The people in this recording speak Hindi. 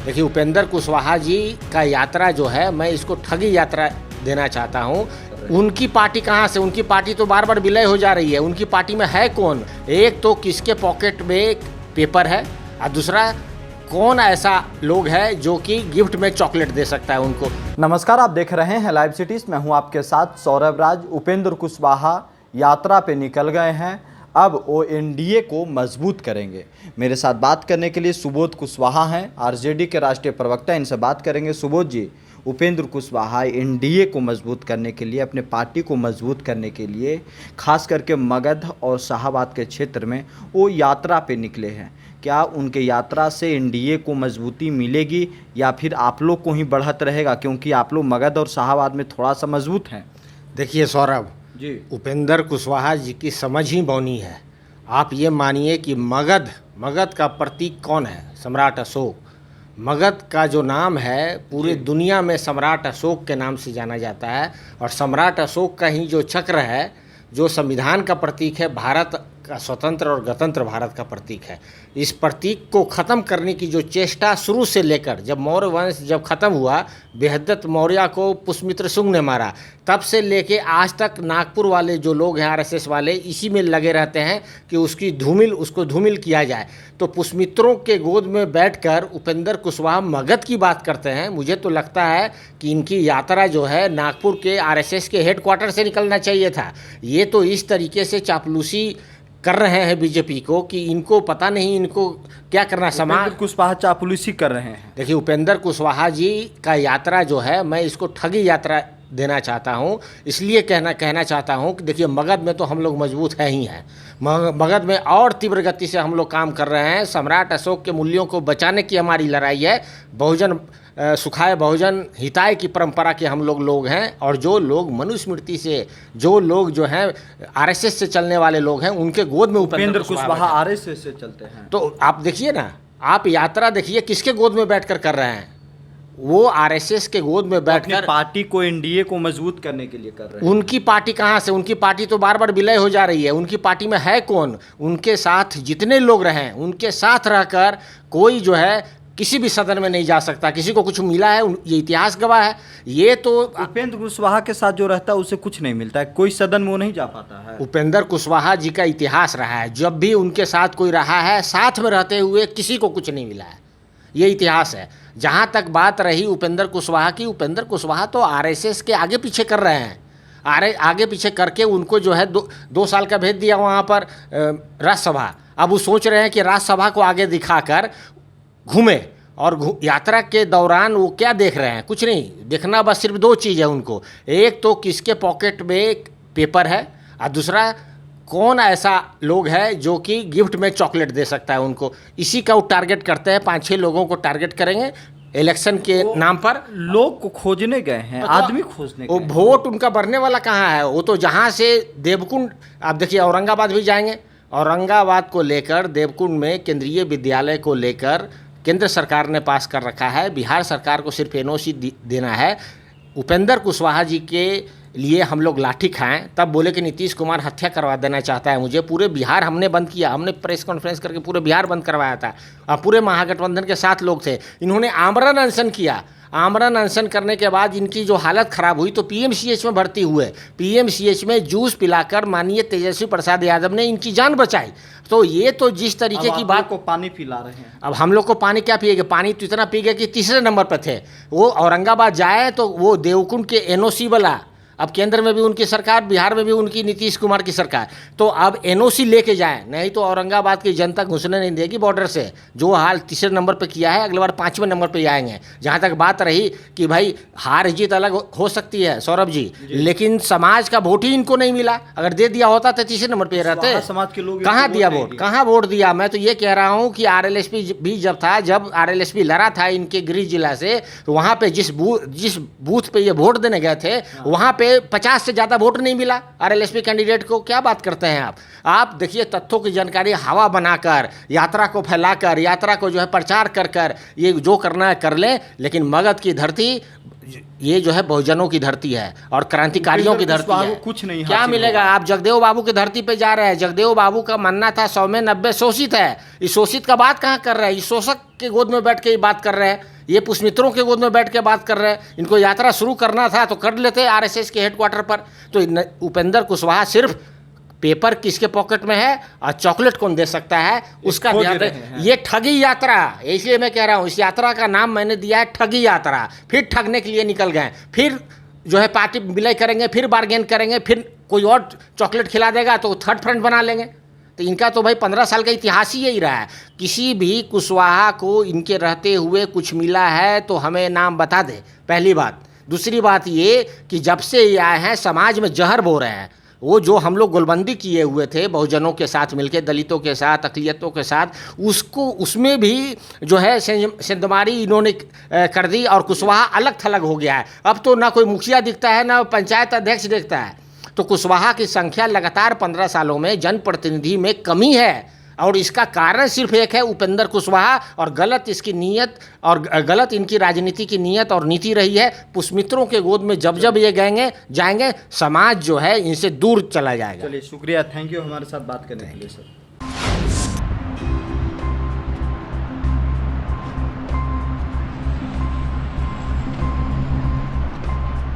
देखिए, उपेंद्र कुशवाहा जी का यात्रा जो है, मैं इसको ठगी यात्रा देना चाहता हूँ। उनकी पार्टी कहाँ से? उनकी पार्टी तो बार बार विलय हो जा रही है। उनकी पार्टी में है कौन? एक तो किसके पॉकेट में पेपर है, और दूसरा कौन ऐसा लोग है जो कि गिफ्ट में चॉकलेट दे सकता है उनको। नमस्कार, आप देख रहे हैं लाइव सिटीज। मैं हूं आपके साथ सौरभ राज। उपेंद्र कुशवाहा यात्रा पे निकल गए हैं। अब वो एनडीए को मजबूत करेंगे। मेरे साथ बात करने के लिए सुबोध कुशवाहा हैं, आरजेडी के राष्ट्रीय प्रवक्ता। इनसे बात करेंगे। सुबोध जी, उपेंद्र कुशवाहा एनडीए को मजबूत करने के लिए, अपने पार्टी को मजबूत करने के लिए, खास करके मगध और शाहाबाद के क्षेत्र में वो यात्रा पे निकले हैं। क्या उनके यात्रा से एनडीए को मजबूती मिलेगी या फिर आप लोग को ही बढ़त रहेगा, क्योंकि आप लोग मगध और शाहाबाद में थोड़ा सा मजबूत हैं? देखिए सौरभ जी, उपेंद्र कुशवाहा जी की समझ ही बौनी है। आप ये मानिए कि मगध का प्रतीक कौन है? सम्राट अशोक। मगध का जो नाम है पूरे दुनिया में सम्राट अशोक के नाम से जाना जाता है, और सम्राट अशोक का ही जो चक्र है, जो संविधान का प्रतीक है, भारत का स्वतंत्र और गणतंत्र भारत का प्रतीक है। इस प्रतीक को ख़त्म करने की जो चेष्टा शुरू से लेकर, जब मौर्य वंश जब ख़त्म हुआ, बेहद्दत मौर्य को पुष्यमित्र शुंग ने मारा, तब से लेके आज तक नागपुर वाले जो लोग हैं, आरएसएस वाले, इसी में लगे रहते हैं कि उसको धूमिल किया जाए। तो पुष्यमित्रों के गोद में बैठकर उपेंद्र कुशवाहा मगध की बात करते हैं। मुझे तो लगता है कि इनकी यात्रा जो है नागपुर के आरएसएस के हेडक्वार्टर से निकलना चाहिए था। ये तो इस तरीके से चापलूसी कर रहे हैं बीजेपी को कि इनको पता नहीं इनको क्या करना। उपेंद्र कुशवाहा चापलूसी कर रहे हैं। देखिए, उपेंद्र कुशवाहा जी का यात्रा जो है, मैं इसको ठगी यात्रा देना चाहता हूँ। इसलिए कहना चाहता हूँ कि देखिए, मगध में तो हम लोग मजबूत है ही हैं। मगध में और तीव्र गति से हम लोग काम कर रहे हैं। सम्राट अशोक के मूल्यों को बचाने की हमारी लड़ाई है। बहुजन सुखाय बहुजन हिताय की परंपरा के हम लोग हैं, और जो लोग मनुस्मृति से, जो लोग जो हैं आरएसएस से चलने वाले लोग हैं, उनके गोद में उपेंद्र कुशवाहा आरएसएस से चलते हैं। तो आप देखिए ना, आप यात्रा देखिए किसके गोद में बैठकर कर रहे हैं। वो आरएसएस के गोद में बैठकर पार्टी को, एनडीए को मजबूत करने के लिए कर रहे हैं। उनकी पार्टी कहाँ से? उनकी पार्टी तो बार बार विलय हो जा रही है। उनकी पार्टी में है कौन? उनके साथ जितने लोग रहे, उनके साथ रहकर कोई जो है किसी भी सदन में नहीं जा सकता। किसी को कुछ मिला है, ये इतिहास गवाह है। ये तो उपेंद्र कुशवाहा के साथ जो रहता है उसे कुछ नहीं मिलता है, कोई सदन में वो नहीं जा पाता है। उपेंद्र कुशवाहा जी का इतिहास रहा है, जब भी उनके साथ कोई रहा है, साथ में रहते हुए किसी को कुछ नहीं मिला है। ये इतिहास है। जहाँ तक बात रही उपेंद्र कुशवाहा की, उपेंद्र कुशवाहा तो आरएसएस के आगे पीछे कर रहे हैं। आगे पीछे करके उनको जो है 2 साल का भेज दिया वहाँ पर राज्यसभा। अब वो सोच रहे हैं कि राज्यसभा को आगे दिखाकर घूमे, और यात्रा के दौरान वो क्या देख रहे हैं? कुछ नहीं देखना, बस सिर्फ 2 चीज़ है उनको। एक तो किसके पॉकेट में पेपर है, और दूसरा कौन ऐसा लोग है जो कि गिफ्ट में चॉकलेट दे सकता है उनको। इसी का वो टारगेट करते हैं। 5-6 लोगों को टारगेट करेंगे इलेक्शन के नाम पर। लोग को खोजने गए हैं, आदमी खोजने वो गए। वोट उनका बढ़ने वाला कहाँ है? वो तो जहाँ से देवकुंड, आप देखिए औरंगाबाद भी जाएंगे। औरंगाबाद को लेकर, देवकुंड में केंद्रीय विद्यालय को लेकर केंद्र सरकार ने पास कर रखा है। बिहार सरकार को सिर्फ एनओसी देना है। उपेंद्र कुशवाहा जी के लिए हम लोग लाठी खाएं, तब बोले कि नीतीश कुमार हत्या करवा देना चाहता है मुझे। पूरे बिहार हमने बंद किया, हमने प्रेस कॉन्फ्रेंस करके पूरे बिहार बंद करवाया था, और पूरे महागठबंधन के 7 लोग थे। इन्होंने आमरण अनशन किया। आमरण अनशन करने के बाद इनकी जो हालत ख़राब हुई तो पीएमसीएच में भर्ती हुए। पीएमसीएच में जूस पिलाकर माननीय तेजस्वी प्रसाद यादव ने इनकी जान बचाई। तो ये तो जिस तरीके की बात को पानी पिला रहे हैं। अब हम लोग को पानी क्या पिएगा? पानी तो इतना पी गए कि तीसरे नंबर पर थे। वो औरंगाबाद जाए तो वो देवकुंड के एनओसी वाला, अब केंद्र में भी उनकी सरकार, बिहार में भी उनकी नीतीश कुमार की सरकार, तो अब एनओसी लेके जाएं, नहीं तो औरंगाबाद की जनता घुसने नहीं देगी बॉर्डर से। जो हाल तीसरे नंबर पे किया है, अगली बार 5वें नंबर पे आएंगे। जहाँ तक बात रही कि भाई हार जीत अलग हो सकती है सौरभ जी, लेकिन समाज का वोट ही इनको नहीं मिला। अगर दे दिया होता तो तीसरे नंबर पे रहते। समाज के लोग कहाँ दिया वोट? कहाँ वोट दिया? मैं तो ये कह रहा हूँ कि आरएलएसपी भी जब आरएलएसपी लड़ा था इनके गृह जिला से, तो वहाँ पे जिस बूथ पे ये वोट देने गए थे, वहाँ पे 50 से ज़्यादा वोट नहीं मिला आरएलएसपी कैंडिडेट को। क्या बात करते हैं आप देखिए, तथ्यों की जानकारी हवा बनाकर, यात्रा को फैलाकर, यात्रा को जो है प्रचार कर ये जो करना है कर लें, लेकिन मगध की धरती ये जो है बहुजनों की धरती है और क्रांतिकारियों की धरती है। कुछ नहीं क्या मिलेगा? आप जगदेव बाबू की धरती पे जा रहे हैं। जगदेव बाबू का मानना था 100 में 90 शोषित है। इस शोषित का बात कहाँ कर रहे हैं? इस शोषक के गोद में बैठ के ये बात कर रहे हैं। ये पुष्मित्रों के गोद में बैठ के बात कर रहे हैं। इनको यात्रा शुरू करना था तो कर लेते आरएसएस के हेडक्वार्टर पर। तो उपेंद्र कुशवाहा सिर्फ पेपर किसके पॉकेट में है और चॉकलेट कौन दे सकता है उसका ध्यान रहे। ये ठगी यात्रा, इसलिए मैं कह रहा हूँ इस यात्रा का नाम मैंने दिया है ठगी यात्रा। फिर ठगने के लिए निकल गए, फिर जो है पार्टी विलय करेंगे, फिर बार्गेन करेंगे, फिर कोई और चॉकलेट खिला देगा तो थर्ड फ्रंट बना लेंगे। तो इनका तो भाई 15 साल का इतिहास ही यही रहा है। किसी भी कुशवाहा को इनके रहते हुए कुछ मिला है तो हमें नाम बता दे, पहली बात। दूसरी बात ये कि जब से ये आए हैं समाज में जहर बो रहे हैं। वो जो हम लोग गोलबंदी किए हुए थे बहुजनों के साथ मिलकर, दलितों के साथ, अक़लियतों के साथ, उसको उसमें भी जो है सेंधमारी इन्होंने कर दी और कुशवाहा अलग थलग हो गया है। अब तो ना कोई मुखिया दिखता है ना पंचायत अध्यक्ष दिखता है। तो कुशवाहा की संख्या लगातार 15 सालों में जनप्रतिनिधि में कमी है और इसका कारण सिर्फ एक है, उपेंद्र कुशवाहा। और गलत इसकी नीयत और गलत इनकी राजनीति की नीयत और नीति रही है। पुष्मित्रों के गोद में जब जब ये जाएंगे समाज जो है इनसे दूर चला जाएगा। चलिए शुक्रिया, थैंक यू हमारे साथ बात करने के लिए सर।